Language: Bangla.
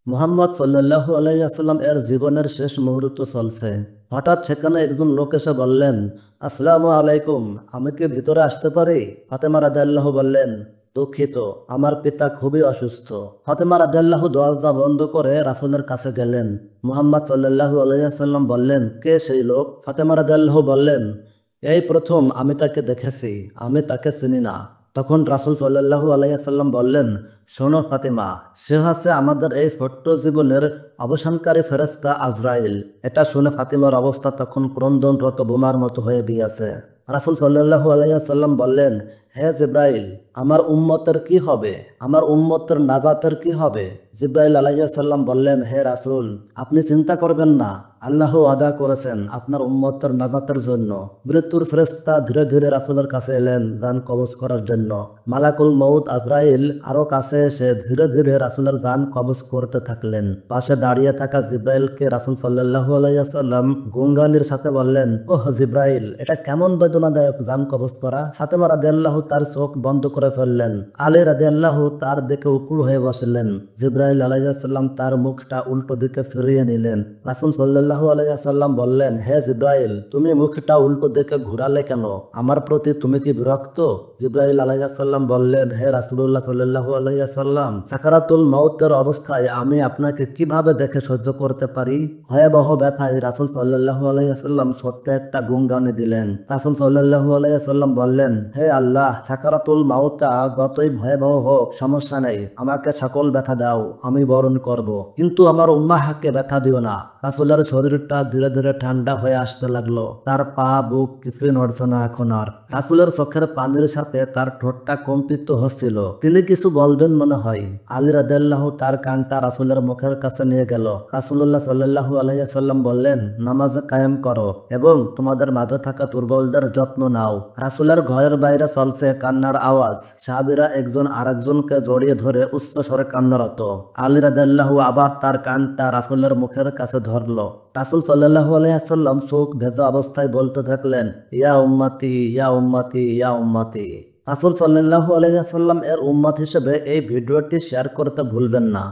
মুহাম্মদ সাল্লাল্লাহু আলাইহি ওয়াসাল্লাম এর জীবনের শেষ মুহূর্ত চলছে। হঠাৎ সেখানে একজন লোক এসে বললেন, আসসালামু আলাইকুম, আমি কি ভিতরে আসতে পারি? ফাতেমা রাদিয়াল্লাহু বললেন, দুঃখিত, আমার পিতা খুবই অসুস্থ। ফাতেমা রাদিয়াল্লাহু দরজা বন্ধ করে রাসূলের কাছে গেলেন। মুহাম্মদ সাল্লাল্লাহু আলাইহি ওয়াসাল্লাম বললেন, কে সেই লোক? ফাতেমা রাদিয়াল্লাহু বললেন, এই প্রথম আমি তাকে দেখেছি, আমি তাকে চিনি না। তখন রাসূল সাল্লাল্লাহু আলাইহি সাল্লাম বললেন, শোনো ফাতেমা, সে হচ্ছে আমাদের এই ছোট্ট জীবনের অবসানকারী ফেরেশতা আজরাইল। এটা শুনে ফাতিমার অবস্থা তখন ক্রন্দনরত বোমার মতো হয়ে গিয়েছে। রাসূল সাল্লাল্লাহু আলাইহি সাল্লাম বললেন, হে জিব্রাইল, আমার উম্মতের কি হবে? আমার উম্মতের নাজাতের কি হবে? জিব্রাইল আলাইহিস সালাম বললেন, হে রাসূল, আপনি চিন্তা করবেন না, আল্লাহ ওয়াদা করেছেন আপনার উম্মতের নাজাতের জন্য। মৃত্যুর ফেরেশতা ধীরে ধীরে রাসূলের কাছে এলেন জান কবজ করার জন্য। মালাকুল মউত আজরাইল আরো কাছে এসে ধীরে ধীরে রাসূলের জান কবজ করতে থাকলেন। পাশে দাঁড়িয়ে থাকা জিব্রাইলকে রাসূল সাল্লাল্লাহু আলাইহি সাল্লাম গুনগানির সাথে বললেন, ওহ জিব্রাইল, এটা কেমন বেদনাদায়ক জান কবজ করা। ফাতেমা রাদিয়াল্লাহু তার চোখ বন্ধ করে ফেললেন। আলী রাদিয়াল্লাহু তার দিকে উপুড় হয়ে বসলেন। জিব্রাইল আলাইহিস সালাম তার মুখটা উল্টো দিকে ফিরিয়ে নিলেন। রাসূল সাল্লাল্লাহু আলাইহি সাল্লাম বললেন, হে জিব্রাইল, তুমি মুখটা উল্টো দিকে ঘুরালে কেন? আমার প্রতি তুমি কি বিরক্ত? জিব্রাইল আলাইহিস সালাম বললেন, হে রাসূলুল্লাহ সাল্লাল্লাহু আলাইহি সাল্লাম, সাকারাতুল মাউতের অবস্থায় আমি আপনাকে কিভাবে দেখে সহ্য করতে পারি? ভয়াবহ ব্যথায় রাসূল সাল্লাল্লাহু আলাইহি সাল্লাম ছোট্ট একটা গুনগানি দিলেন। রাসূল সাল্লাল্লাহু আলাইহি সাল্লাম বললেন, হে আল্লাহ, সাকারাতুল মাউতটা যতই ভয়াবহ হোক সমস্যা নেই, আমাকে সকল ব্যথা দাও, আমি বরণ করব, কিন্তু আমার উম্মাহকে ব্যথা দিও না। রাসূলের শরীরটা ধীরে ধীরে ঠান্ডা হয়ে আসতে লাগলো। তার পা বুক কিছুই নড়ছে না এখন আর। রাসূলের চোখের পানির সাথে তার ঠোঁটটা কম্পিত হচ্ছিল। তিনি কিছু বলবেন মনে হয়। আলী রাদিয়াল্লাহু তার কানটা রাসূলের মুখের কাছে নিয়ে গেল। রাসূলুল্লাহ সাল্লাল্লাহু আলাইহি সাল্লাম বললেন, নামাজ কায়েম করো এবং তোমাদের মাঝে থাকা দুর্বলদের যত্ন নাও। রাসূলের ঘরের বাইরে চলছে কান্নার আওয়াজ। সাহাবীরা একজন আরেকজনকে জড়িয়ে ধরে উচ্চ স্বরে কান্নারত। আলী রাদিয়াল্লাহু আবার তার কানটা রাসূলের মুখের কাছে ধরলো। রাসূল সাল্লাল্লাহু আলাইহি সাল্লাম চোখ ভেজা অবস্থায় বলতে থাকলেন, ইয়া উম্মতি, ইয়া উম্মতি, ইয়া উম্মতি। রাসূল সাল্লাল্লাহু আলাইহি সাল্লাম এর উম্মত হিসেবে এই ভিডিওটি শেয়ার করতে ভুলবেন না।